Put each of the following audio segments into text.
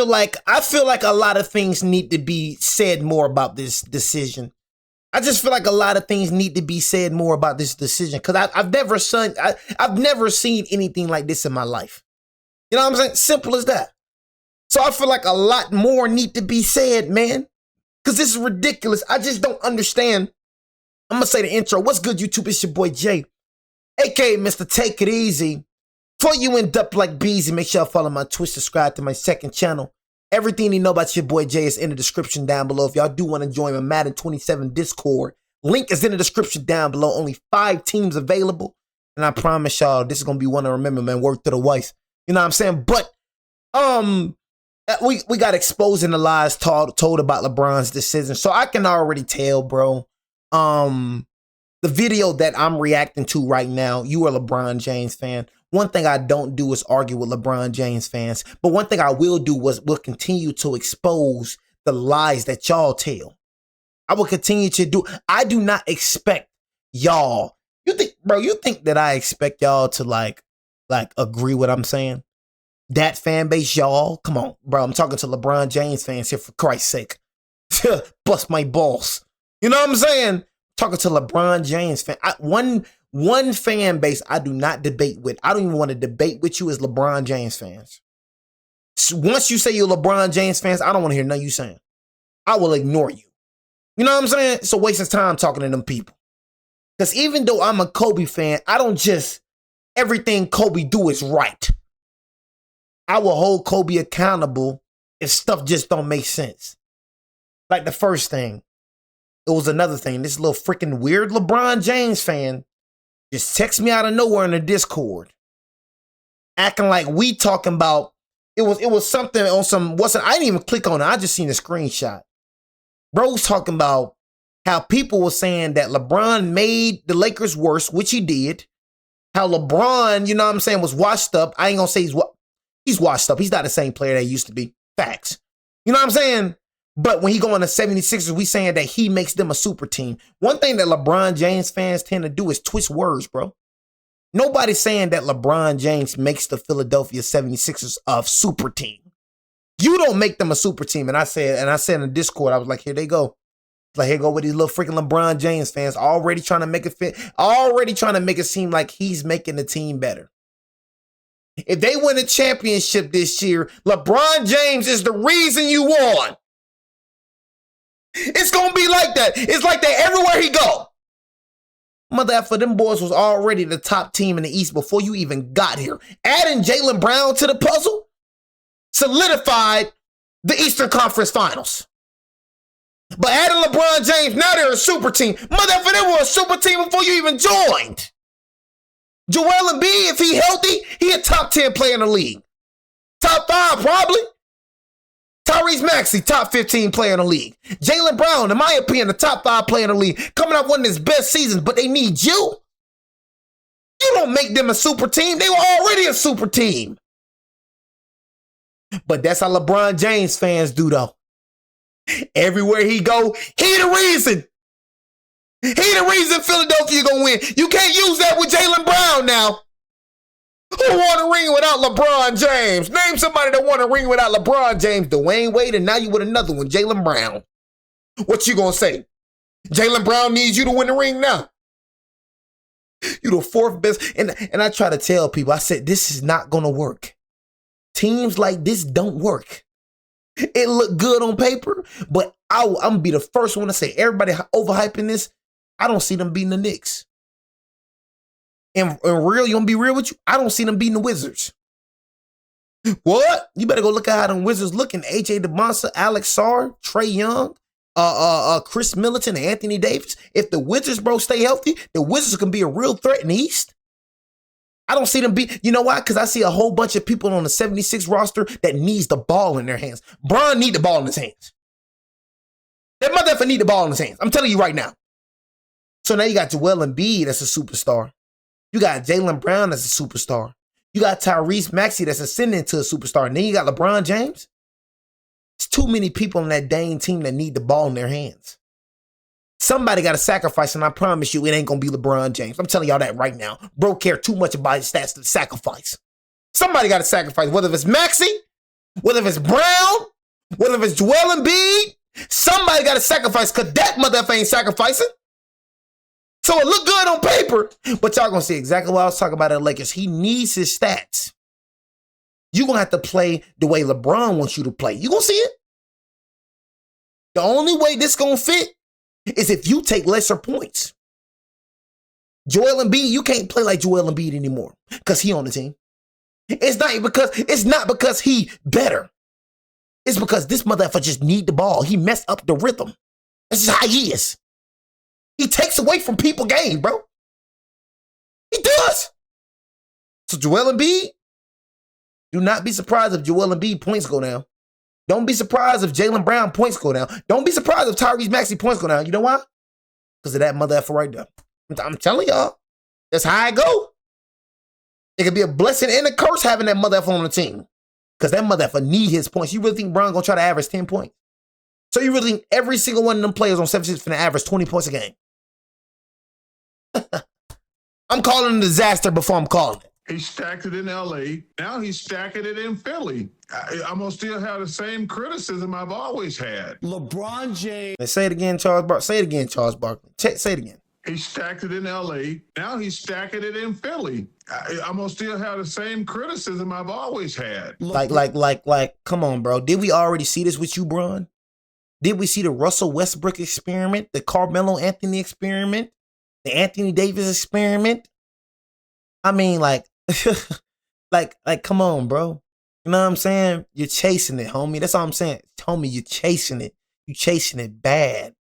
I feel like a lot of things need to be said more about this decision. I just feel like a lot of things need to be said more about this decision because I've never seen anything like this in my life. You know what I'm saying? Simple as that. So I feel like a lot more need to be said, man, because this is ridiculous. I just don't understand. I'm gonna say the intro. What's good, YouTube? It's your boy Jay, aka Mr. Take It Easy. Before you end up like Beezy, make sure you follow my Twitch, subscribe to my second channel. Everything you know about your boy Jay is in the description down below. If y'all do want to join my Madden 27 Discord, link is in the description down below. Only 5 teams available. And I promise y'all, this is going to be one to remember, man. Work to the wife. You know what I'm saying? But we got exposing the lies told about LeBron's decision. So I can already tell, bro. The video that I'm reacting to right now, you are a LeBron James fan. One thing I don't do is argue with LeBron James fans. But one thing I will do will continue to expose the lies that y'all tell. I will continue to do. I do not expect y'all. You think that I expect y'all to like agree with what I'm saying? That fan base, y'all? Come on, bro. I'm talking to LeBron James fans here, for Christ's sake. Bust my balls. You know what I'm saying? Talking to LeBron James fan. One fan base I do not debate with. I don't even want to debate with you as LeBron James fans. So once you say you're LeBron James fans, I don't want to hear nothing you saying. I will ignore you. You know what I'm saying? It's a waste of time talking to them people. Because even though I'm a Kobe fan, I don't just, everything Kobe do is right. I will hold Kobe accountable if stuff just don't make sense. Like the first thing. It was another thing. This little freaking weird LeBron James fan just text me out of nowhere in the Discord, acting like we talking about it was something on some I didn't even click on it. I just seen a screenshot. Bro's talking about how people were saying that LeBron made the Lakers worse, which he did. How LeBron, you know what I'm saying, was washed up. I ain't gonna say he's washed up. He's not the same player that he used to be. Facts. You know what I'm saying? But when he go on the 76ers, we saying that he makes them a super team. One thing that LeBron James fans tend to do is twist words, bro. Nobody's saying that LeBron James makes the Philadelphia 76ers a super team. You don't make them a super team. And I said in the Discord, I was like, here they go. Like, here go with these little freaking LeBron James fans already trying to make it fit, already trying to make it seem like he's making the team better. If they win a championship this year, LeBron James is the reason you won. It's going to be like that. It's like that everywhere he go. Mother for them boys was already the top team in the East before you even got here. Adding Jaylen Brown to the puzzle solidified the Eastern Conference Finals. But adding LeBron James, now they're a super team. Mother for them were a super team before you even joined. Joel Embiid, if he healthy, he a top 10 player in the league. Top 5 probably. Tyrese Maxey, top 15 player in the league. Jaylen Brown, in my opinion, the top 5 player in the league. Coming off one of his best seasons, but they need you. You don't make them a super team. They were already a super team. But that's how LeBron James fans do, though. Everywhere he go, he the reason. He the reason Philadelphia gonna win. You can't use that with Jaylen Brown now. Who won a ring without LeBron James? Name somebody that won a ring without LeBron James. Dwayne Wade, and now you with another one, Jaylen Brown. What you gonna say? Jaylen Brown needs you to win the ring now. You the 4th best. And I try to tell people, I said, this is not gonna work. Teams like this don't work. It look good on paper, but I'm gonna be the first one to say, everybody overhyping this, I don't see them beating the Knicks. And real, you gonna be real with you? I don't see them beating the Wizards. What? You better go look at how them Wizards looking. AJ DeMonsa, Alex Sarr, Trae Young, Chris Middleton, and Anthony Davis. If the Wizards, bro, stay healthy, the Wizards can be a real threat in the East. I don't see them beat. You know why? Because I see a whole bunch of people on the 76 roster that needs the ball in their hands. Bron need the ball in his hands. That motherfucker need the ball in his hands. I'm telling you right now. So now you got Joel Embiid that's a superstar. You got Jaylen Brown that's a superstar. You got Tyrese Maxey that's ascending to a superstar. And then you got LeBron James. It's too many people on that dang team that need the ball in their hands. Somebody got to sacrifice, and I promise you it ain't going to be LeBron James. I'm telling y'all that right now. Bro care too much about his stats to sacrifice. Somebody got to sacrifice, whether it's Maxey Whether it's Brown, whether it's Joel Embiid, somebody got to sacrifice because that motherfucker ain't sacrificing. So it look good on paper, but y'all gonna see exactly what I was talking about at Lakers. He needs his stats. You're gonna have to play the way LeBron wants you to play. You gonna see it. The only way this gonna fit is if you take lesser points. Joel Embiid, you can't play like Joel Embiid anymore because he on the team. It's not because he better. It's because this motherfucker just need the ball. He messed up the rhythm. That's just how he is. He takes away from people game, bro. He does. So Joel Embiid, do not be surprised if Joel Embiid points go down. Don't be surprised if Jaylen Brown points go down. Don't be surprised if Tyrese Maxey points go down. You know why? Because of that motherfucker right there. I'm telling y'all, that's how I go. It could be a blessing and a curse having that motherfucker on the team. Because that motherfucker need his points. You really think Brown gonna try to average 10 points? So you really think every single one of them players on 76 finna average 20 points a game? I'm calling it a disaster before I'm calling it. He stacked it in LA. Now he's stacking it in Philly. I'm going to still have the same criticism I've always had. LeBron James. Let's say it again, Charles Barkley. Say it again, Charles Barkley. Say it again. He stacked it in LA. Now he's stacking it in Philly. I'm going to still have the same criticism I've always had. Like, come on, bro. Did we already see this with you, Bron? Did we see the Russell Westbrook experiment, the Carmelo Anthony experiment, the Anthony Davis experiment? I mean, like, come on, bro. You know what I'm saying? You're chasing it, homie. That's all I'm saying. Homie, you're chasing it. You chasing it bad.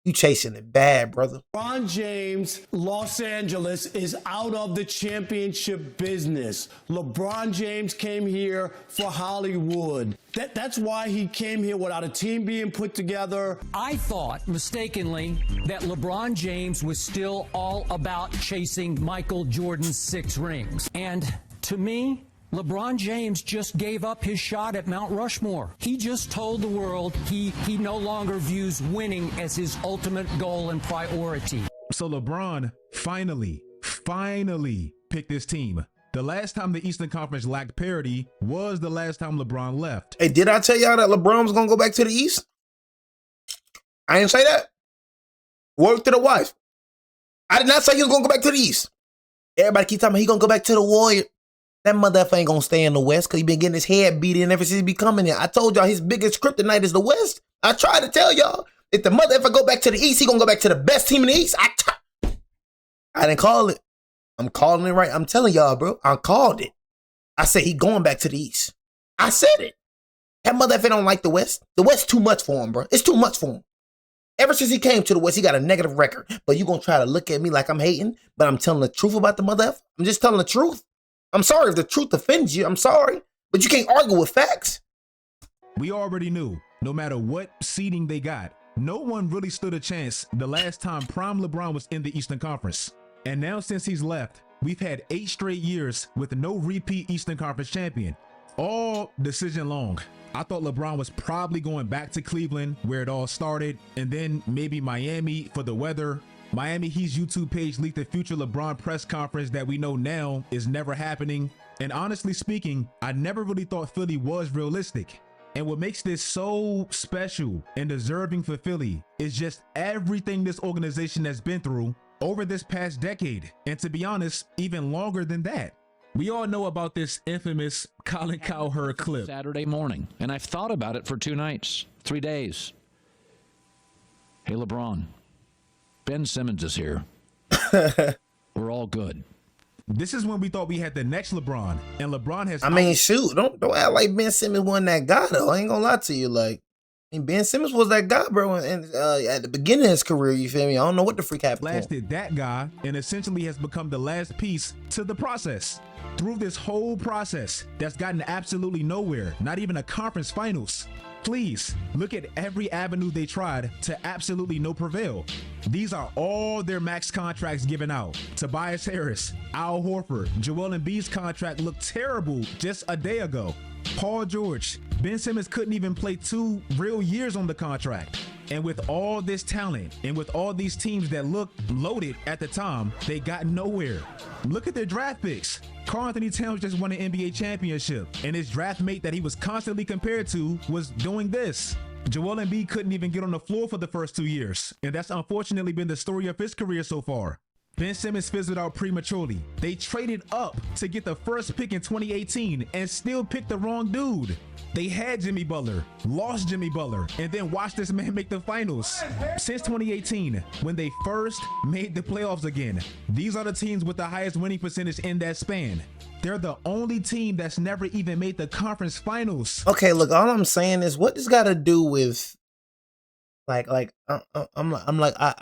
You chasing it bad, brother. LeBron James, Los Angeles is out of the championship business. LeBron James came here for Hollywood. That's why he came here without a team being put together. I thought, mistakenly, that LeBron James was still all about chasing Michael Jordan's 6 rings. And to me, LeBron James just gave up his shot at Mount Rushmore. He just told the world he no longer views winning as his ultimate goal and priority. So LeBron finally picked his team. The last time the Eastern Conference lacked parity was the last time LeBron left. Hey, did I tell y'all that LeBron was going to go back to the East? I didn't say that. Word to the wife. I did not say he was going to go back to the East. Everybody keep talking about he going to go back to the Warriors. That motherfucker ain't gonna stay in the West because he been getting his head beat in ever since he be coming here. I told y'all his biggest kryptonite is the West. I tried to tell y'all. If the motherfucker go back to the East, he gonna go back to the best team in the East. I didn't call it. I'm calling it right. I'm telling y'all, bro. I called it. I said he going back to the East. I said it. That motherfucker don't like the West. The West too much for him, bro. It's too much for him. Ever since he came to the West, he got a negative record. But you gonna try to look at me like I'm hating, but I'm telling the truth about the motherfucker. I'm just telling the truth. I'm sorry if the truth offends you. I'm sorry. But you can't argue with facts. We already knew, no matter what seeding they got, no one really stood a chance the last time prime LeBron was in the Eastern Conference. And now since he's left, we've had 8 straight years with no repeat Eastern Conference champion. All decision long. I thought LeBron was probably going back to Cleveland where it all started, and then maybe Miami for the weather. Miami Heat's YouTube page leaked the future LeBron press conference that we know now is never happening. And honestly speaking, I never really thought Philly was realistic. And what makes this so special and deserving for Philly is just everything this organization has been through over this past decade. And to be honest, even longer than that. We all know about this infamous Colin Cowherd clip. Saturday morning, and I've thought about it for 2 nights, 3 days. Hey, LeBron. Ben Simmons is here. We're all good. This is when we thought we had the next LeBron, and LeBron has. I mean, shoot, don't act like Ben Simmons wasn't that guy though. I ain't gonna lie to you. Like, I mean, Ben Simmons was that guy, bro. And at the beginning of his career, you feel me? I don't know what the freak happened. Lasted that guy, and essentially has become the last piece to the process. Through this whole process, that's gotten absolutely nowhere. Not even a conference finals. Please look at every avenue they tried to absolutely no prevail. These are all their max contracts given out. Tobias Harris, Al Horford, Joel Embiid's contract looked terrible just a day ago. Paul George, Ben Simmons couldn't even play 2 real years on the contract. And with all this talent and with all these teams that looked loaded at the time, they got nowhere. Look at their draft picks. Karl Anthony Towns just won an NBA championship, and his draft mate that he was constantly compared to was doing this. Joel Embiid couldn't even get on the floor for the first 2 years, and that's unfortunately been the story of his career so far. Ben Simmons fizzled out prematurely. They traded up to get the first pick in 2018 and still picked the wrong dude. They had Jimmy Butler, lost Jimmy Butler, and then watched this man make the finals. Since 2018, when they first made the playoffs again, these are the teams with the highest winning percentage in that span. They're the only team that's never even made the conference finals. Okay, look, all I'm saying is, what this got to do with, I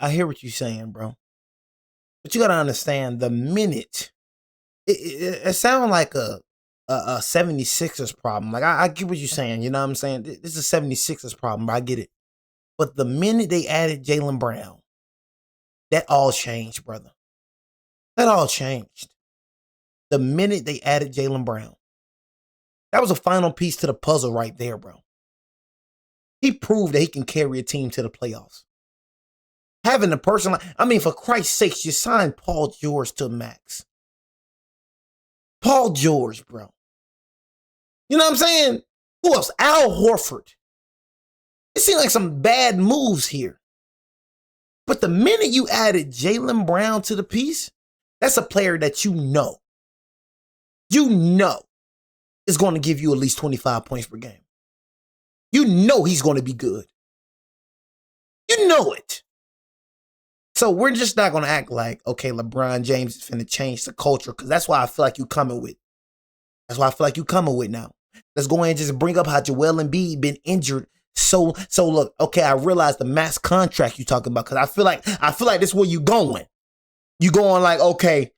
hear what you're saying, bro. But you got to understand, the minute, it sounds like a 76ers problem. Like, I get what you're saying, you know what I'm saying? This is a 76ers problem, I get it. But the minute they added Jaylen Brown, that all changed, brother. That all changed. The minute they added Jaylen Brown. That was a final piece to the puzzle right there, bro. He proved that he can carry a team to the playoffs. Having a person like, I mean, for Christ's sakes, you signed Paul George to max. Paul George, bro. You know what I'm saying? Who else? Al Horford. It seemed like some bad moves here. But the minute you added Jaylen Brown to the piece, that's a player that you know is going to give you at least 25 points per game. You know he's going to be good. You know it. So we're just not going to act like, okay, LeBron James is finna change the culture, because that's why I feel like you coming with. That's why I feel like you coming with now. Let's go ahead and just bring up how Joel Embiid been injured. So look, okay, I realize the max contract you talking about, because I feel like this is where you going. You going like, okay,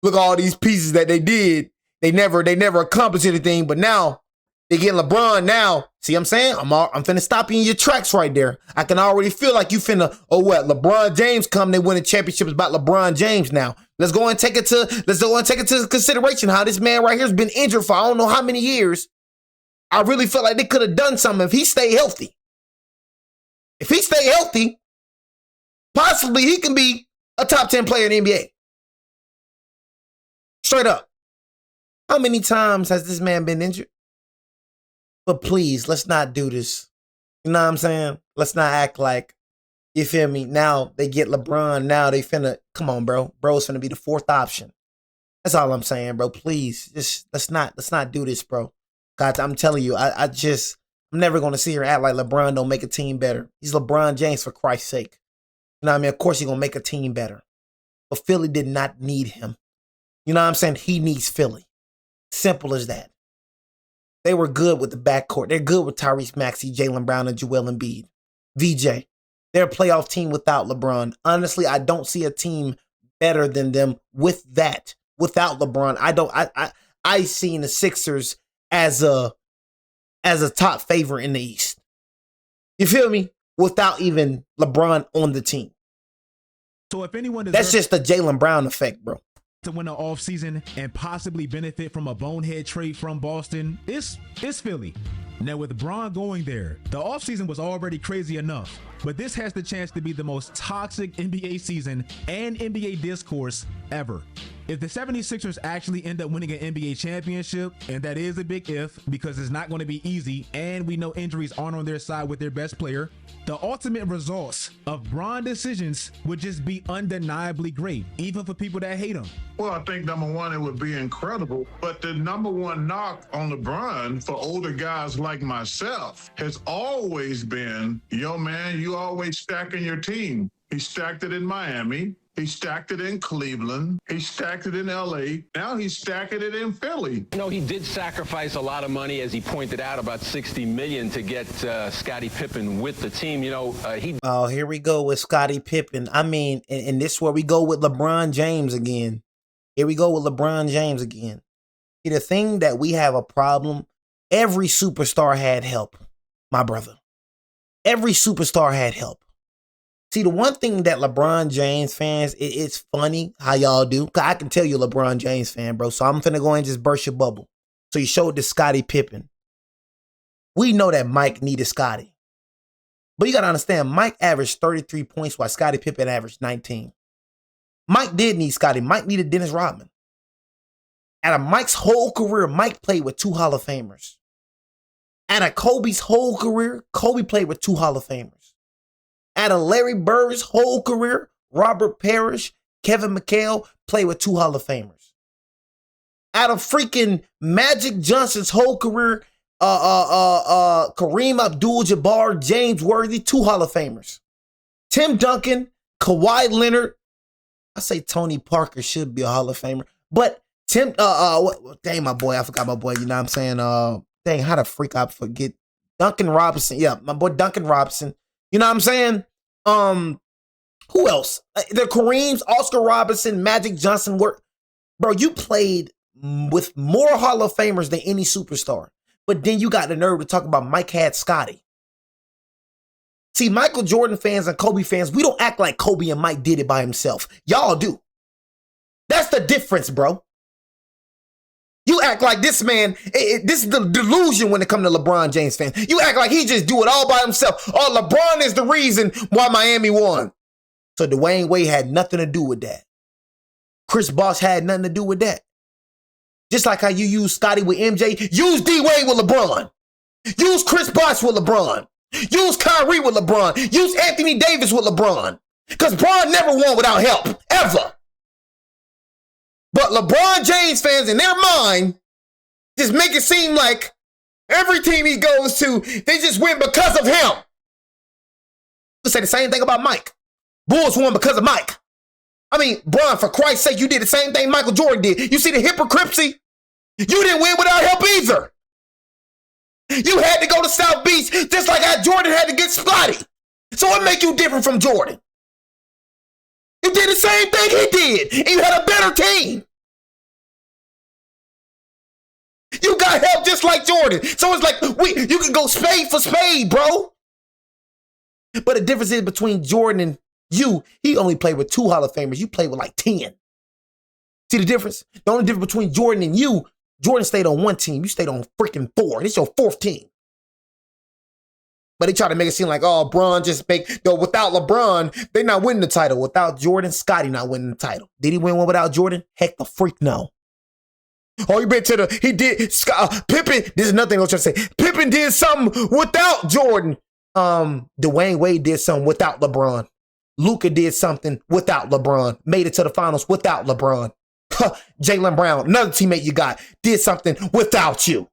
look at all these pieces that they did. They never accomplished anything, but now they get LeBron now. See what I'm saying? I'm finna stop you in your tracks right there. I can already feel like you finna, LeBron James come, they win a championship. It's about LeBron James now. Let's go and take it to consideration how this man right here has been injured for I don't know how many years. I really felt like they could have done something if he stayed healthy. If he stayed healthy, possibly he can be a top 10 player in the NBA. Straight up. How many times has this man been injured? But please, let's not do this. You know what I'm saying? Let's not act like, you feel me? Now they get LeBron. Now they finna, come on, bro. Bro's finna be the fourth option. That's all I'm saying, bro. Please, just let's not do this, bro. God, I'm telling you, I'm never gonna see her act like LeBron don't make a team better. He's LeBron James, for Christ's sake. You know what I mean? Of course he's gonna make a team better. But Philly did not need him. You know what I'm saying? He needs Philly. Simple as that. They were good with the backcourt. They're good with Tyrese Maxey, Jaylen Brown, and Joel Embiid. VJ. They're a playoff team without LeBron. Honestly, I don't see a team better than them with that. Without LeBron, I seen the Sixers as a top favorite in the East. You feel me? Without even LeBron on the team. So if anyone that's just the Jaylen Brown effect, bro. To win the offseason and possibly benefit from a bonehead trade from Boston, it's Philly. Now with Bron going there, the offseason was already crazy enough, but this has the chance to be the most toxic NBA season and NBA discourse ever. If the 76ers actually end up winning an NBA championship, and that is a big if because it's not going to be easy and we know injuries aren't on their side with their best player, the ultimate results of Bron decisions would just be undeniably great, even for people that hate him. Well, I think number one, it would be incredible. But the number one knock on LeBron for older guys like myself has always been, yo, man, you always stacking your team. He stacked it in Miami. He stacked it in Cleveland. He stacked it in L.A. Now he's stacking it in Philly. You know, he did sacrifice a lot of money, as he pointed out, about $60 million to get Scottie Pippen with the team. You know, Oh, here we go with Scottie Pippen. I mean, and this is where we go with LeBron James again. Here we go with LeBron James again. See, the thing that we have a problem, every superstar had help, my brother. Every superstar had help. See, the one thing that LeBron James fans, it's funny how y'all do. Cause I can tell you're a LeBron James fan, bro. So I'm finna go and just burst your bubble. So you showed this Scottie Pippen. We know that Mike needed Scottie. But you got to understand, Mike averaged 33 points while Scottie Pippen averaged 19. Mike did need Scottie. Mike needed Dennis Rodman. Out of Mike's whole career, Mike played with 2 Hall of Famers. Out of Kobe's whole career, Kobe played with 2 Hall of Famers. Out of Larry Bird's whole career, Robert Parrish, Kevin McHale played with 2 Hall of Famers. Out of freaking Magic Johnson's whole career, Kareem Abdul-Jabbar, James Worthy, 2 Hall of Famers. Tim Duncan, Kawhi Leonard. I say Tony Parker should be a Hall of Famer, but dang, my boy, I forgot my boy. You know what I'm saying? Dang, how the freak I forget Duncan Robinson? Yeah, my boy Duncan Robinson. You know what I'm saying? Who else? The Kareems, Oscar Robertson, Magic Johnson. Bro, you played with more Hall of Famers than any superstar. But then you got the nerve to talk about Mike had Scottie. See, Michael Jordan fans and Kobe fans, we don't act like Kobe and Mike did it by himself. Y'all do. That's the difference, bro. You act like this man, this is the delusion when it comes to LeBron James fans. You act like he just do it all by himself. Oh, LeBron is the reason why Miami won. So Dwayne Wade had nothing to do with that. Chris Bosh had nothing to do with that. Just like how you use Scottie with MJ, use D-Wade with LeBron. Use Chris Bosh with LeBron. Use Kyrie with LeBron. Use Anthony Davis with LeBron. Because Bron never won without help, ever. But LeBron James fans, in their mind, just make it seem like every team he goes to, they just win because of him. Let's say the same thing about Mike. Bulls won because of Mike. I mean, Bron, for Christ's sake, you did the same thing Michael Jordan did. You see the hypocrisy? You didn't win without help either. You had to go to South Beach just like how Jordan had to get Scottie. So what make you different from Jordan? You did the same thing he did, and you had a better team. You got help just like Jordan. So it's like you can go spade for spade, bro. But the difference is between Jordan and you, he only played with 2 Hall of Famers. You played with like 10. See the difference? The only difference between Jordan and you, Jordan stayed on 1 team. You stayed on freaking 4. This is your 4th team. But they try to make it seem like, oh, Bron just without LeBron, they're not winning the title. Without Jordan, Scottie not winning the title. Did he win one without Jordan? Heck the freak no. Oh, he did, Pippen, this is nothing I was trying to say. Pippen did something without Jordan. Dwayne Wade did something without LeBron. Luka did something without LeBron. Made it to the finals without LeBron. Jaylen Brown, another teammate you got, did something without you.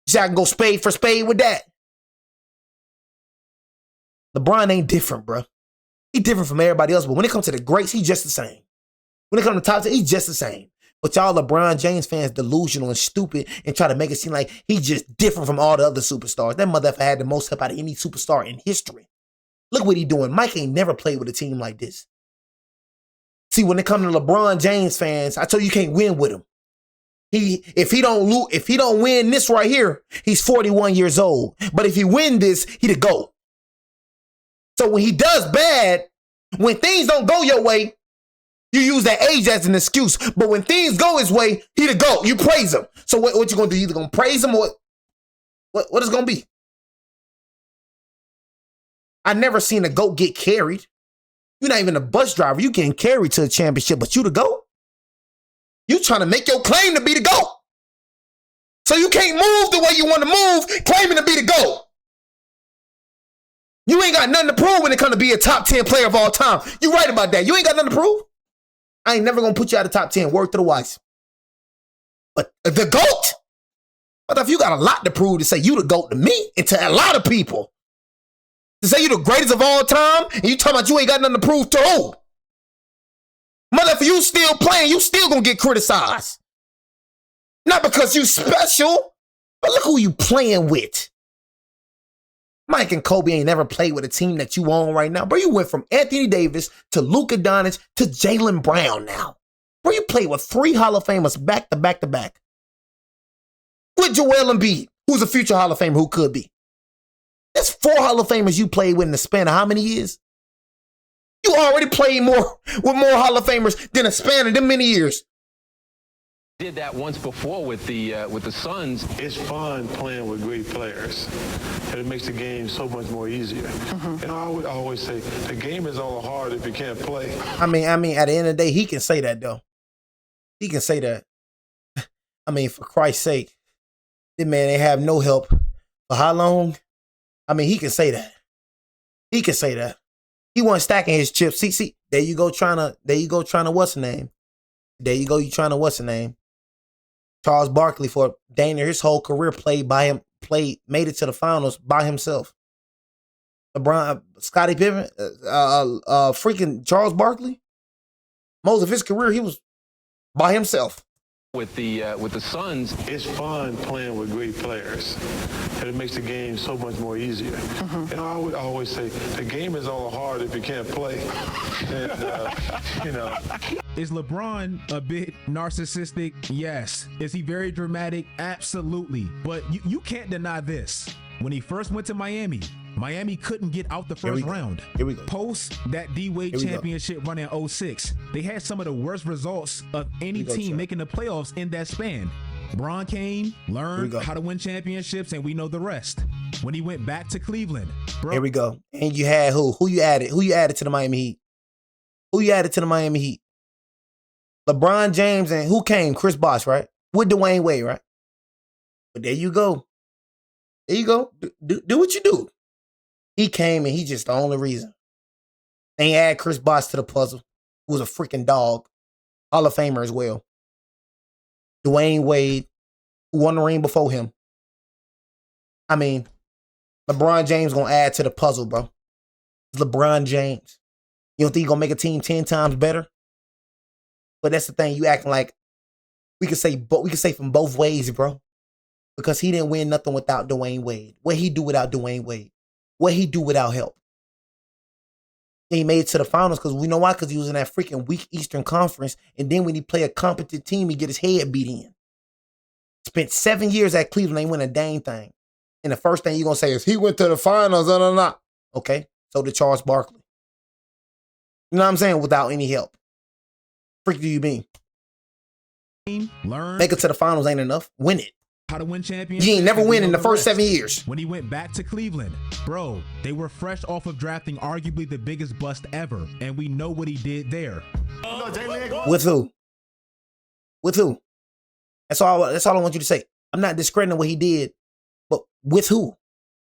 So I can go spade for spade with that. LeBron ain't different, bro. He different from everybody else, but when it comes to the greats, he's just the same. When it comes to top 10, he's just the same. But y'all LeBron James fans delusional and stupid and try to make it seem like he's just different from all the other superstars. That motherfucker had the most help out of any superstar in history. Look what he doing. Mike ain't never played with a team like this. See, when it comes to LeBron James fans, I told you can't win with him. If he don't win this right here, he's 41 years old. But if he win this, he the GOAT. So when he does bad, when things don't go your way, you use that age as an excuse. But when things go his way, he the GOAT. You praise him. So what you gonna do? You either gonna praise him or what is gonna be? I never seen a GOAT get carried. You're not even a bus driver. You getting carried to the championship, but you the GOAT. You trying to make your claim to be the GOAT. So you can't move the way you want to move, claiming to be the GOAT. You ain't got nothing to prove when it comes to be a top 10 player of all time. You right about that. You ain't got nothing to prove. I ain't never going to put you out of top 10. Word to the wise. But the GOAT? But if you got a lot to prove to say you the GOAT to me and to a lot of people, to say you the greatest of all time, and you talking about you ain't got nothing to prove to who? Mother, if you still playing, you still going to get criticized. Not because you special, but look who you playing with. Mike and Kobe ain't never played with a team that you own right now. Bro, you went from Anthony Davis to Luka Doncic to Jaylen Brown now. Bro, you played with 3 Hall of Famers back to back to back. With Joel Embiid, who's a future Hall of Famer who could be. That's 4 Hall of Famers you played with in the span of how many years? You already played with more Hall of Famers than a span of them many years. Did that once before with the Suns. It's fun playing with great players, and it makes the game so much more easier. And I would always say the game is all hard if you can't play. I mean, at the end of the day, he can say that though. He can say that. I mean, for Christ's sake, this man ain't have no help for how long? I mean, he can say that. He can say that. He wasn't stacking his chips. See, there you go trying to what's the name? There you go, you trying to what's the name? Charles Barkley for dang near his whole career made it to the finals by himself. LeBron, Scottie Pippen, freaking Charles Barkley. Most of his career he was by himself. With the Suns, it's fun playing with great players, and it makes the game so much more easier. And I would always say the game is all hard if you can't play. And, Is LeBron a bit narcissistic? Yes. Is he very dramatic? Absolutely. But you can't deny this. When he first went to Miami couldn't get out the first round. Here we go. Post that D-Wade championship run in 06, they had some of the worst results of any team making the playoffs in that span. Bron came, learned how to win championships, and we know the rest. When he went back to Cleveland, bro. Here we go. And you had who? Who you added? Who you added to the Miami Heat? Who you added to the Miami Heat? LeBron James and who came? Chris Bosh, right? With Dwayne Wade, right? But there you go. There you go. Do what you do. He came and he just the only reason. They ain't add Chris Bosh to the puzzle, who was a freaking dog. Hall of Famer as well. Dwayne Wade, who won the ring before him. I mean, LeBron James gonna add to the puzzle, bro. It's LeBron James. You don't think he's gonna make a team 10 times better? But that's the thing, you acting like we could say from both ways, bro. Because he didn't win nothing without Dwayne Wade. What he do without Dwayne Wade? What he do without help? He made it to the finals because we know why? Because he was in that freaking weak Eastern Conference. And then when he play a competent team, he get his head beat in. Spent 7 years at Cleveland, ain't win a dang thing. And the first thing you're going to say is, he went to the finals. Okay, so did Charles Barkley. You know what I'm saying? Without any help. Freak do you mean? Learn. Make it to the finals ain't enough. Win it. How to win championships. You ain't never win in the first 7 years. When he went back to Cleveland, bro, they were fresh off of drafting arguably the biggest bust ever, and we know what he did there. With who? With who? That's all I want you to say. I'm not discrediting what he did, but with who?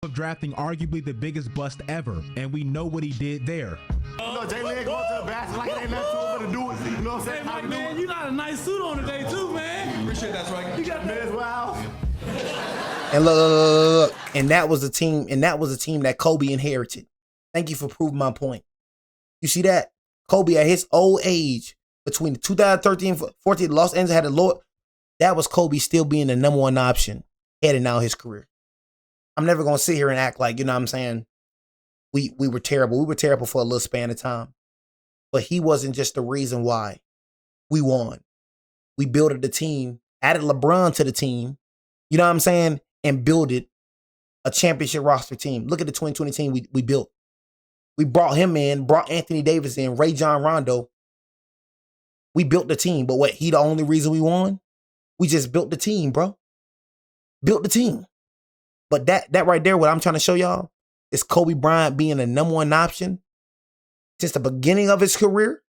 Of drafting arguably the biggest bust ever, and we know what he did there. Jaylen going to the basket like it ain't nothing to do it. You know what I'm saying? Hey, man, you got a nice suit on today too, man. Appreciate that, right? You got that as well. And look. And that was a team that Kobe inherited. Thank you for proving my point. You see that? Kobe at his old age, between 2013 and 14, Los Angeles had a Lord. That was Kobe still being the number one option heading out his career. I'm never gonna sit here and act like, you know what I'm saying, we were terrible. We were terrible for a little span of time. But he wasn't just the reason why we won. We built the team, added LeBron to the team, you know what I'm saying, and builded a championship roster team. Look at the 2020 team we built. We brought him in, brought Anthony Davis in, Ray John Rondo. We built the team, but what, he the only reason we won? We just built the team, bro. Built the team. But that right there, what I'm trying to show y'all, is Kobe Bryant being the number one option since the beginning of his career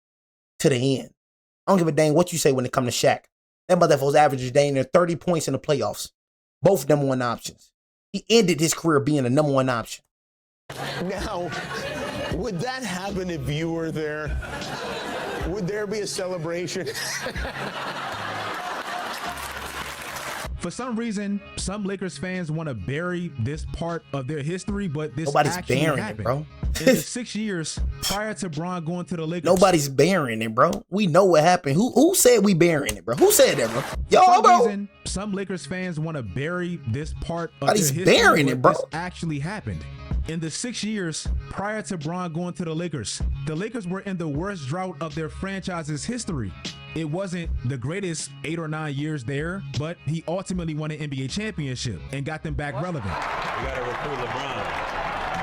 to the end. I don't give a dang what you say when it comes to Shaq. That motherfucker's averages dang near 30 points in the playoffs. Both number one options. He ended his career being the number one option. Now, would that happen if you were there? Would there be a celebration? For some reason, some Lakers fans want to bury this part of their history, but this Nobody's actually burying happened. it, bro. In the 6 years prior to Bron going to the Lakers. Nobody's burying it, bro. We know what happened. Who said we burying it, bro? Who said that, bro? Y'all, bro. Reason, some Lakers fans want to bury this part of Nobody's their history, burying but it, bro. this actually happened. In the 6 years prior to Bron going to the Lakers were in the worst drought of their franchise's history. It wasn't the greatest 8 or 9 years there, but he ultimately won an NBA championship and got them back relevant. You got to recruit LeBron.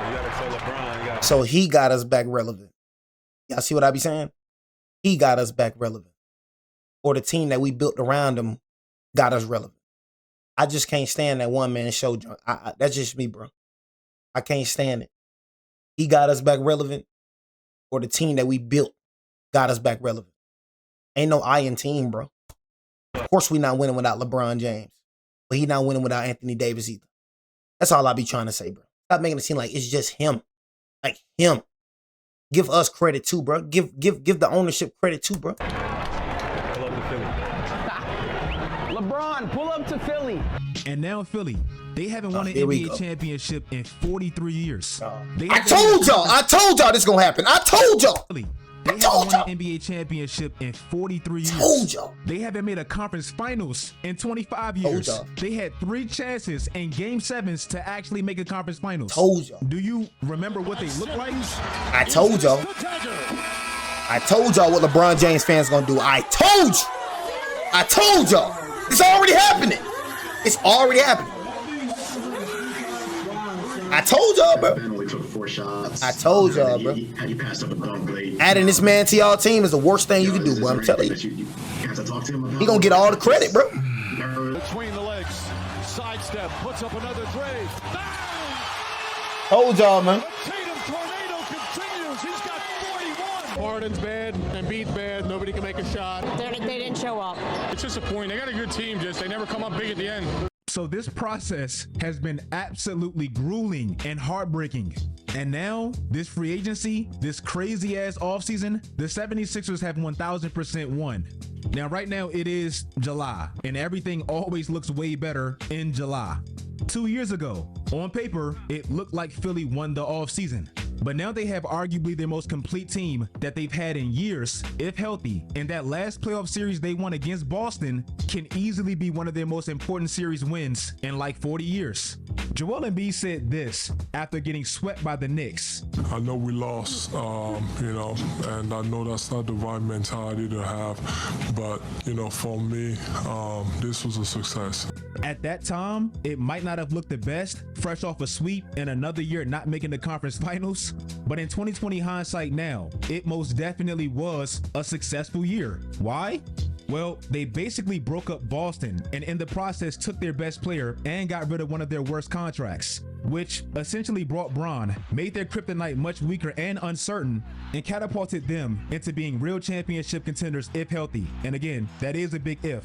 You got to tell LeBron. So he got us back relevant. Y'all see what I be saying? He got us back relevant. or the team that we built around him got us relevant. I just can't stand that one man show. That's just me, bro. I can't stand it. He got us back relevant, or the team that we built got us back relevant. Ain't no iron team, bro. Of course, we not winning without LeBron James, but he not winning without Anthony Davis either. That's all I be trying to say, bro. Stop making it seem like it's just him, like him. Give us credit too, bro. Give the ownership credit too, bro. Pull up to Philly. LeBron, pull up to Philly. And now Philly, they haven't won an NBA championship in 43 years. I told y'all this gonna happen. I told y'all. They haven't won an NBA championship in 43 years. Told y'all. They haven't made a conference finals in 25 years. They had 3 chances in game 7s to actually make a conference finals. Told y'all. Do you remember what they look like? I told y'all. I told y'all what LeBron James fans gonna do. I told you. I told y'all. It's already happening. It's already happening. I told y'all, bro. I told y'all, bro. Adding this man to y'all team is the worst thing you can do, bro. I'm telling you. He gonna get all the credit, bro. Between the legs, sidestep, puts up another three. Told y'all, man. Tatum's tornado continues. He's got 41. Harden's bad, Embiid's bad. Nobody can make a shot. They didn't show up. It's disappointing. They got a good team, just they never come up big at the end. So this process has been absolutely grueling and heartbreaking. And now, this free agency, this crazy-ass offseason, the 76ers have 1,000% won. Now, right now, it is July, and everything always looks way better in July. 2 years ago, on paper, it looked like Philly won the offseason. But now they have arguably their most complete team that they've had in years, if healthy. And that last playoff series they won against Boston can easily be one of their most important series wins in like 40 years. Joel Embiid said this after getting swept by the Knicks. I know we lost, and I know that's not the right mentality to have. But, for me, this was a success. At that time, it might not have looked the best, fresh off a sweep and another year not making the conference finals. But in 2020 hindsight now, it most definitely was a successful year. Why? Well, they basically broke up Boston and in the process took their best player and got rid of one of their worst contracts, which essentially brought Bron, made their kryptonite much weaker and uncertain, and catapulted them into being real championship contenders if healthy. And again, that is a big if.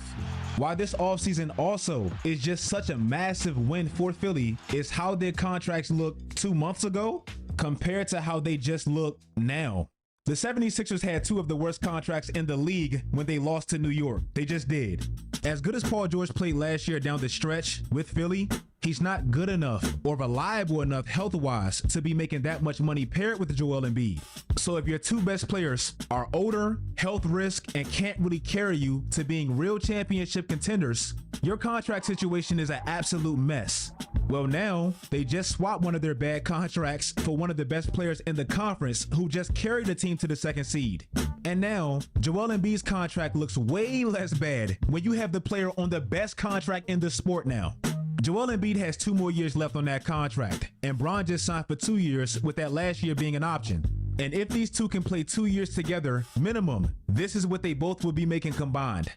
Why this offseason also is just such a massive win for Philly is how their contracts looked 2 months ago compared to how they just look now. The 76ers had 2 of the worst contracts in the league when they lost to New York. They just did. As good as Paul George played last year down the stretch with Philly, he's not good enough or reliable enough health-wise to be making that much money paired with Joel Embiid. So if your 2 best players are older, health risk, and can't really carry you to being real championship contenders, your contract situation is an absolute mess. Well, now they just swapped one of their bad contracts for one of the best players in the conference who just carried the team to the 2nd seed. And now Joel Embiid's contract looks way less bad when you have the player on the best contract in the sport now. Joel Embiid has 2 more years left on that contract, and Bron just signed for 2 years with that last year being an option. And if these 2 can play 2 years together, minimum, this is what they both will be making combined.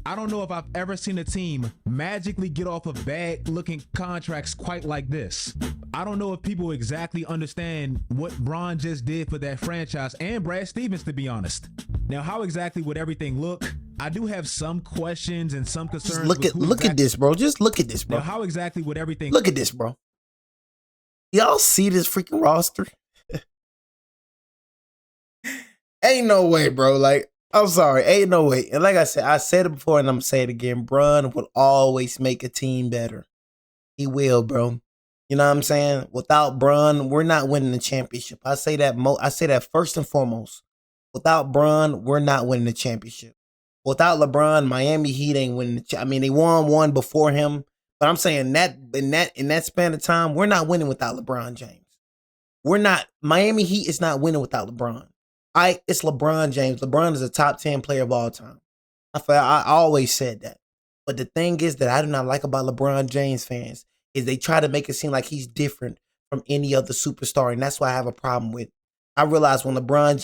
I don't know if I've ever seen a team magically get off of bad looking contracts quite like this. I don't know if people exactly understand what Bron just did for that franchise and Brad Stevens, to be honest. Now, how exactly would everything look? I do have some questions and some concerns. Look at this, bro. Just look at this, bro. Now, how exactly would everything look at this, bro? Y'all see this freaking roster? Ain't no way, bro. Like, I'm sorry, ain't no way. And like I said it before, and I'm gonna say it again. Bron will always make a team better. He will, bro. You know what I'm saying? Without Bron, we're not winning the championship. I say that first and foremost. Without Bron, we're not winning the championship. Without LeBron, Miami Heat ain't winning. They won one before him, but I'm saying that in that span of time, we're not winning without LeBron James. We're not. Miami Heat is not winning without LeBron. It's LeBron James. LeBron is a top 10 player of all time. I always said that. But the thing is that I do not like about LeBron James fans is they try to make it seem like he's different from any other superstar, and that's why I have a problem with. I realize when LeBron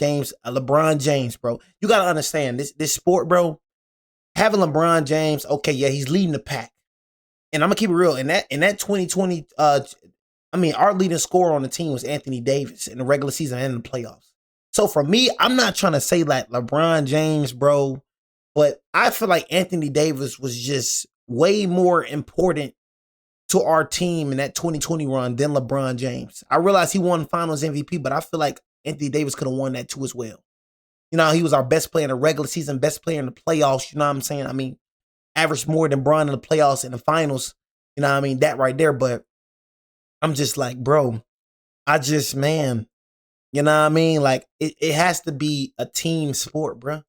James, bro, you gotta understand this sport, bro, having LeBron James, okay, yeah, he's leading the pack. And I'm gonna keep it real. In that 2020, our leading scorer on the team was Anthony Davis in the regular season and in the playoffs. So for me, I'm not trying to say like LeBron James, bro, but I feel like Anthony Davis was just way more important to our team in that 2020 run than LeBron James. I realize he won Finals MVP, but I feel like Anthony Davis could have won that too as well. You know, he was our best player in the regular season, best player in the playoffs. You know what I'm saying? I mean, averaged more than Bron in the playoffs and the finals. You know what I mean? That right there. But I'm just like, bro, man, you know what I mean? Like, it has to be a team sport, bro.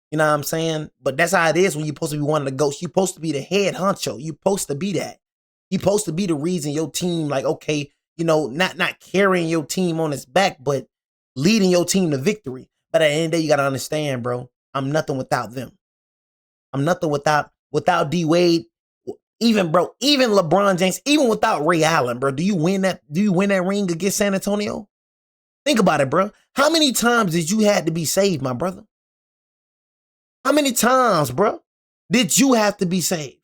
You know what I'm saying? But that's how it is when you're supposed to be one of the GOATs. You're supposed to be the head honcho. You're supposed to be that. You're supposed to be the reason your team, like, okay, you know, not carrying your team on its back, but leading your team to victory. But at the end of the day, you got to understand, bro, I'm nothing without them. I'm nothing without D-Wade. Even LeBron James, even without Ray Allen, bro, do you win that ring against San Antonio? Think about it, bro. How many times did you have to be saved, my brother? How many times, bro, did you have to be saved?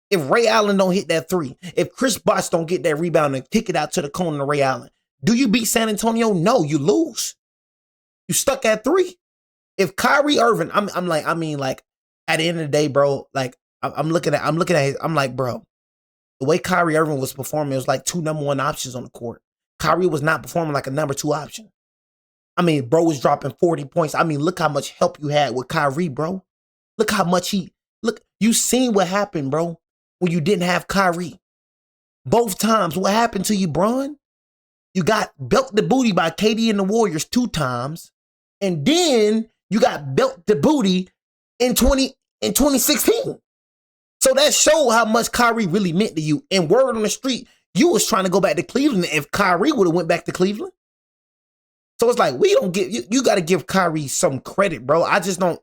If Ray Allen don't hit that three, if Chris Bosh don't get that rebound and kick it out to the corner to Ray Allen, do you beat San Antonio? No, you lose. You stuck at three. If Kyrie Irving, I'm like, at the end of the day, bro, like, I'm looking at his, I'm like, bro, the way Kyrie Irving was performing, it was like 2 number 1 options on the court. Kyrie was not performing like a number 2 option. I mean, bro was dropping 40 points. I mean, look how much help you had with Kyrie, bro. Look how much you seen what happened, bro, when you didn't have Kyrie. Both times, what happened to you, Bron? You got belt the booty by KD and the Warriors 2 times, and then you got belt the booty in 2016. So that showed how much Kyrie really meant to you. And word on the street, you was trying to go back to Cleveland if Kyrie would have went back to Cleveland. So it's like, we don't give, you got to give Kyrie some credit, bro. I just don't,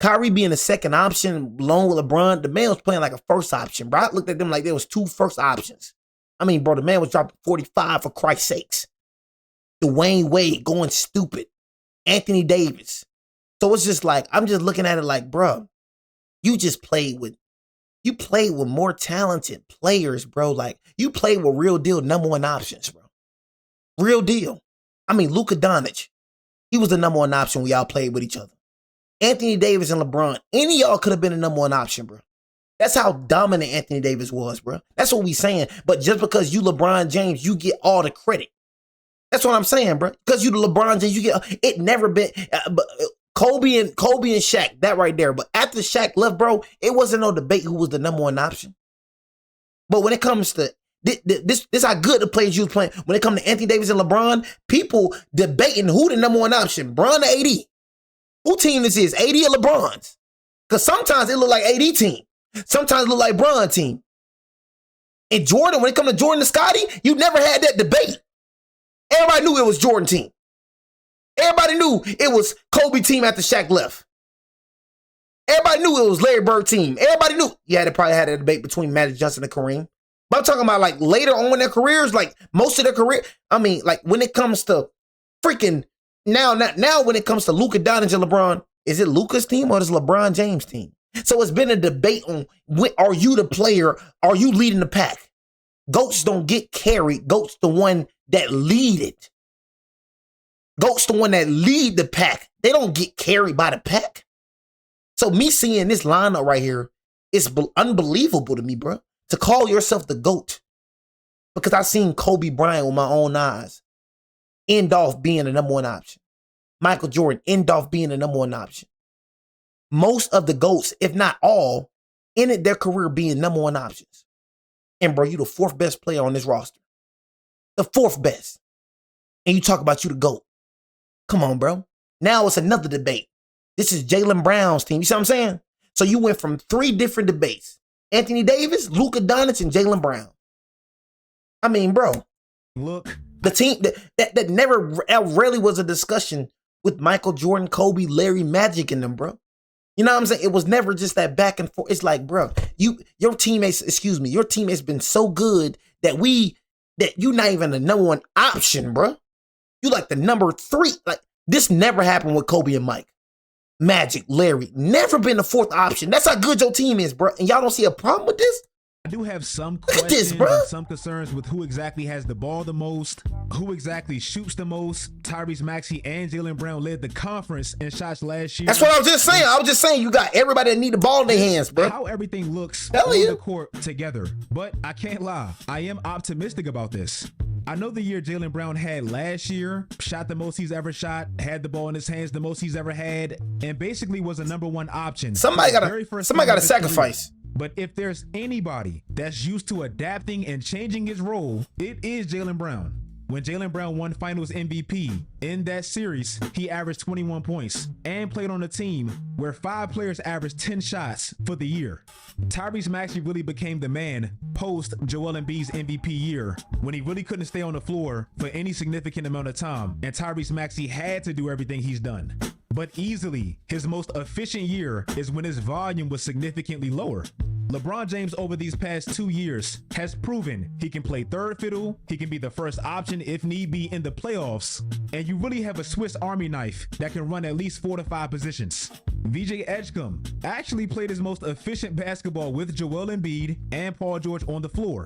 Kyrie being a second option along with LeBron, the man was playing like a first option, bro. I looked at them like there was 2 first options. I mean, bro, the man was dropping 45 for Christ's sakes. Dwayne Wade going stupid. Anthony Davis. So it's just like, I'm just looking at it like, bro, you played with more talented players, bro. Like, you played with real deal number 1 options, bro. Real deal. I mean, Luka Doncic, he was the number 1 option when y'all played with each other. Anthony Davis and LeBron, any of y'all could have been the number 1 option, bro. That's how dominant Anthony Davis was, bro. That's what we saying. But just because you LeBron James, you get all the credit. That's what I'm saying, bro. Because you the LeBron James, you get it. Never been Kobe and Shaq, that right there. But after Shaq left, bro, it wasn't no debate who was the number 1 option. But when it comes to this how good the players you was playing. When it comes to Anthony Davis and LeBron, people debating who the number 1 option, Bron or AD. Who team this is, AD or LeBron's? Because sometimes it look like AD team. Sometimes it look like Bron team. And Jordan, when it comes to Jordan and Scotty, you never had that debate. Everybody knew it was Jordan team. Everybody knew it was Kobe team after Shaq left. Everybody knew it was Larry Bird team. Everybody knew. Yeah, they probably had a debate between Magic Johnson and Kareem. But I'm talking about like later on in their careers, like most of their career. I mean, like when it comes to freaking now when it comes to Luka Doncic and LeBron, is it Luka's team or is it LeBron James' team? So it's been a debate on, are you the player? Are you leading the pack? GOATs don't get carried. GOATs the one that lead it. GOATs the one that lead the pack. They don't get carried by the pack. So me seeing this lineup right here is unbelievable to me, bro. To call yourself the GOAT. Because I seen Kobe Bryant with my own eyes end off being the number 1 option. Michael Jordan end off being the number 1 option. Most of the GOATs, if not all, ended their career being number 1 options. And bro, you the 4th best player on this roster. The 4th best. And you talk about you the GOAT. Come on, bro. Now it's another debate. This is Jaylen Brown's team. You see what I'm saying? So you went from 3 different debates. Anthony Davis, Luka Doncic, and Jaylen Brown. I mean, bro. Look. The team that never rarely was a discussion with Michael Jordan, Kobe, Larry, Magic in them, bro. You know what I'm saying? It was never just that back and forth. It's like, bro, your teammates been so good that you're not even the number 1 option, bro. You like the number 3. Like, this never happened with Kobe and Mike. Magic, Larry, never been the fourth option. That's how good your team is, bro. And y'all don't see a problem with this? I do have some Look at questions this, bro. and some concerns with who exactly has the ball the most, who exactly shoots the most. Tyrese Maxey and Jaylen Brown led the conference in shots last year. That's what I was just saying. I was just saying you got everybody that need the ball in their hands, bro. How everything looks Hell on yeah. the court together. But I can't lie, I am optimistic about this. I know the year Jaylen Brown had last year, shot the most he's ever shot, had the ball in his hands the most he's ever had, and basically was a #1 option. Somebody got to sacrifice. But if there's anybody that's used to adapting and changing his role, it is Jaylen Brown. When Jaylen Brown won Finals MVP in that series, he averaged 21 points and played on a team where 5 players averaged 10 shots for the year. Tyrese Maxey really became the man post Joel Embiid's MVP year when he really couldn't stay on the floor for any significant amount of time, and Tyrese Maxey had to do everything he's done. But easily, his most efficient year is when his volume was significantly lower. LeBron James over these past 2 years has proven he can play third fiddle, he can be the first option if need be in the playoffs, and you really have a Swiss Army knife that can run at least 4 to 5 positions. VJ Edgecombe actually played his most efficient basketball with Joel Embiid and Paul George on the floor.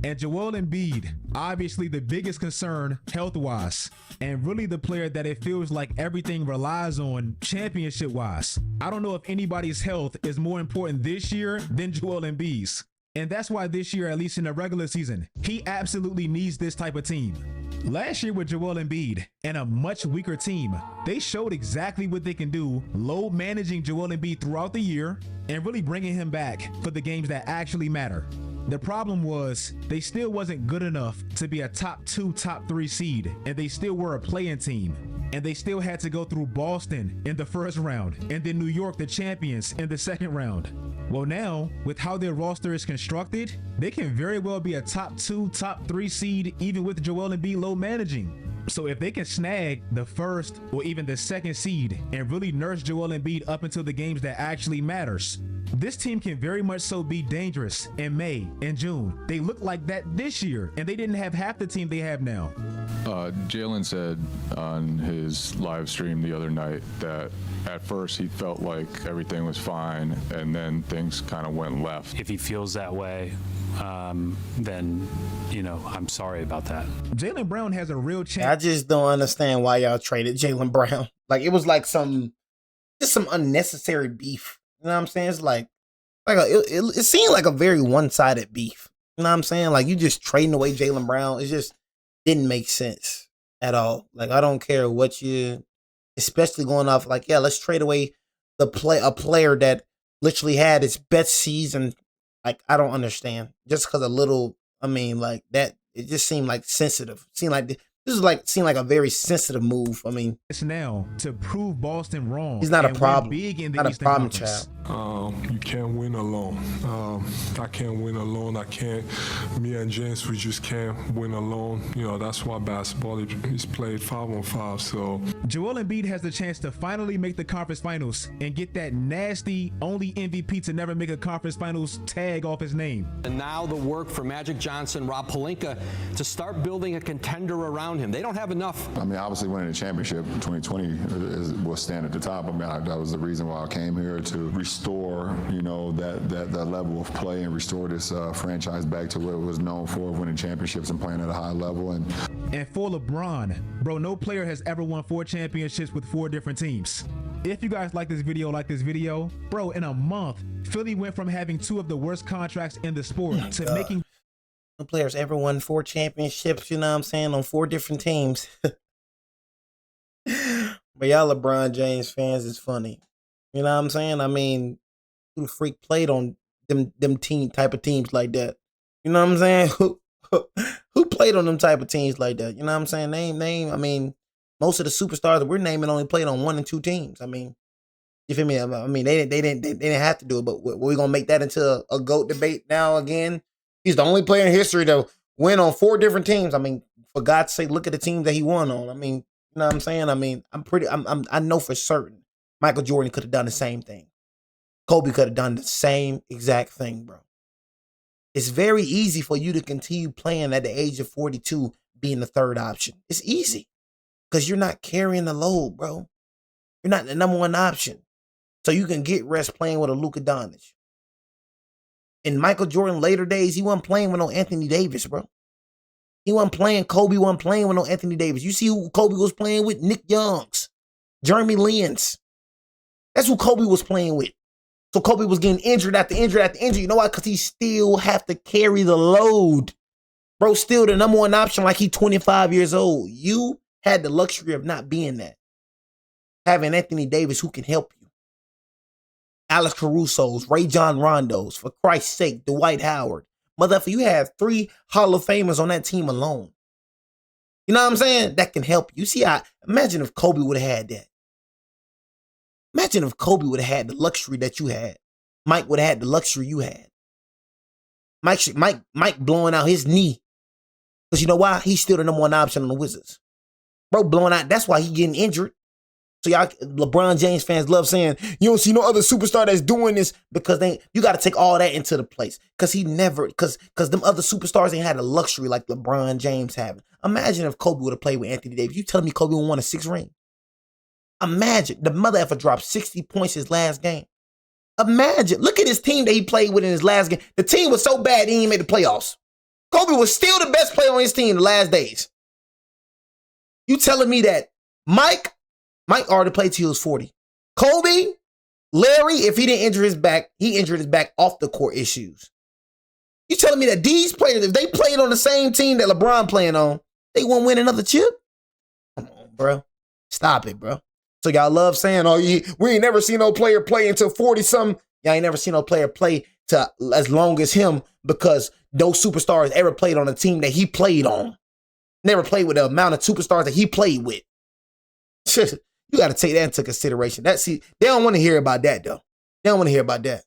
And Joel Embiid, obviously the biggest concern health-wise, and really the player that it feels like everything relies on championship-wise. I don't know if anybody's health is more important this year than Joel Embiid's. And that's why this year, at least in the regular season, he absolutely needs this type of team. Last year with Joel Embiid and a much weaker team, they showed exactly what they can do, load managing Joel Embiid throughout the year and really bringing him back for the games that actually matter. The problem was they still wasn't good enough to be a top 2, top 3 seed, and they still were a play-in team. And they still had to go through Boston in the first round, and then New York, the champions, in the second round. Well, now, with how their roster is constructed, they can very well be a top 2, top 3 seed, even with Joel Embiid low managing. So if they can snag the first or even the second seed and really nurse Joel Embiid up until the games that actually matters, this team can very much so be dangerous in May and June. They look like that this year, and they didn't have half the team they have now. Jaylen said on his live stream the other night that at first he felt like everything was fine, and then things kind of went left. If he feels that way, then, I'm sorry about that. Jaylen Brown has a real chance. I just don't understand why y'all traded Jaylen Brown. Like, it was like some unnecessary beef. You know what I'm saying? It's it seemed like a very one-sided beef. You know what I'm saying? Like, you just trading away Jaylen Brown. It just didn't make sense at all. Like, I don't care what especially going off like, yeah, let's trade away a player that literally had its best season. Like, I don't understand. Just because that, it just seemed like sensitive. Seemed like a very sensitive move. I mean, it's now to prove Boston wrong. He's not a problem. Big in the not a Eastern problem Conference. child. You can't win alone. I can't win alone. Me and James, we just can't win alone. That's why basketball is played 5-on-5. So Joel Embiid has the chance to finally make the conference finals and get that nasty only MVP to never make a conference finals tag off his name. And now the work for Magic Johnson, Rob Pelinka to start building a contender around him. They don't have enough. I mean, obviously winning the championship in 2020 will stand at the top. I mean, that was the reason why I came here, to restore, that level of play and restore this franchise back to what it was known for, winning championships and playing at a high level. And for LeBron, bro, no player has ever won 4 championships with 4 different teams. If you guys like this video, bro, in a month, Philly went from having 2 of the worst contracts in the sport to making. No players ever won 4 championships, you know what I'm saying, on 4 different teams. But y'all LeBron James fans is funny. You know what I'm saying? I mean, who the freak played on them type of teams like that? You know what I'm saying? Who played on them type of teams like that? You know what I'm saying? Name. I mean, most of the superstars that we're naming only played on 1 and 2 teams. I mean, you feel me? I mean, they didn't have to do it, but we're gonna make that into a GOAT debate now again. He's the only player in history to win on 4 different teams. I mean, for God's sake, look at the teams that he won on. I mean, you know what I'm saying? I mean, I know for certain Michael Jordan could have done the same thing. Kobe could have done the same exact thing, bro. It's very easy for you to continue playing at the age of 42 being the third option. It's easy because you're not carrying the load, bro. You're not the #1 option. So you can get rest playing with a Luka Doncic. In Michael Jordan later days, he wasn't playing with no Anthony Davis, bro. He wasn't playing. Kobe wasn't playing with no Anthony Davis. You see who Kobe was playing with? Nick Youngs, Jeremy Lin's. That's who Kobe was playing with. So Kobe was getting injured after injury after injury. You know why? Because he still have to carry the load. Bro, still the number one option like he 25 years old. You had the luxury of not being that. Having Anthony Davis who can help you. Alex Caruso's, Ray John Rondo's, for Christ's sake, Dwight Howard. Motherfucker, you have 3 Hall of Famers on that team alone. You know what I'm saying? That can help you. See, imagine if Kobe would have had that. Imagine if Kobe would have had the luxury that you had. Mike would have had the luxury you had. Mike blowing out his knee. Because you know why? He's still the number one option on the Wizards. Bro blowing out, that's why he getting injured. So y'all, LeBron James fans love saying, you don't see no other superstar that's doing this, because you got to take all that into the place. Because them other superstars ain't had the luxury like LeBron James having. Imagine if Kobe would have played with Anthony Davis. You telling me Kobe would have won a 6 ring? Imagine. The mother effer dropped 60 points his last game. Imagine. Look at his team that he played with in his last game. The team was so bad he didn't make the playoffs. Kobe was still the best player on his team the last days. You telling me that Mike already played till he was 40. Kobe, Larry, if he didn't injure his back, he injured his back off the court issues. You telling me that these players, if they played on the same team that LeBron playing on, they won't win another chip? Come on, bro. Stop it, bro. So y'all love saying, oh, we ain't never seen no player play until 40-something. Y'all ain't never seen no player play to as long as him, because those superstars ever played on a team that he played on. Never played with the amount of superstars that he played with. You got to take that into consideration. They don't want to hear about that, though. They don't want to hear about that.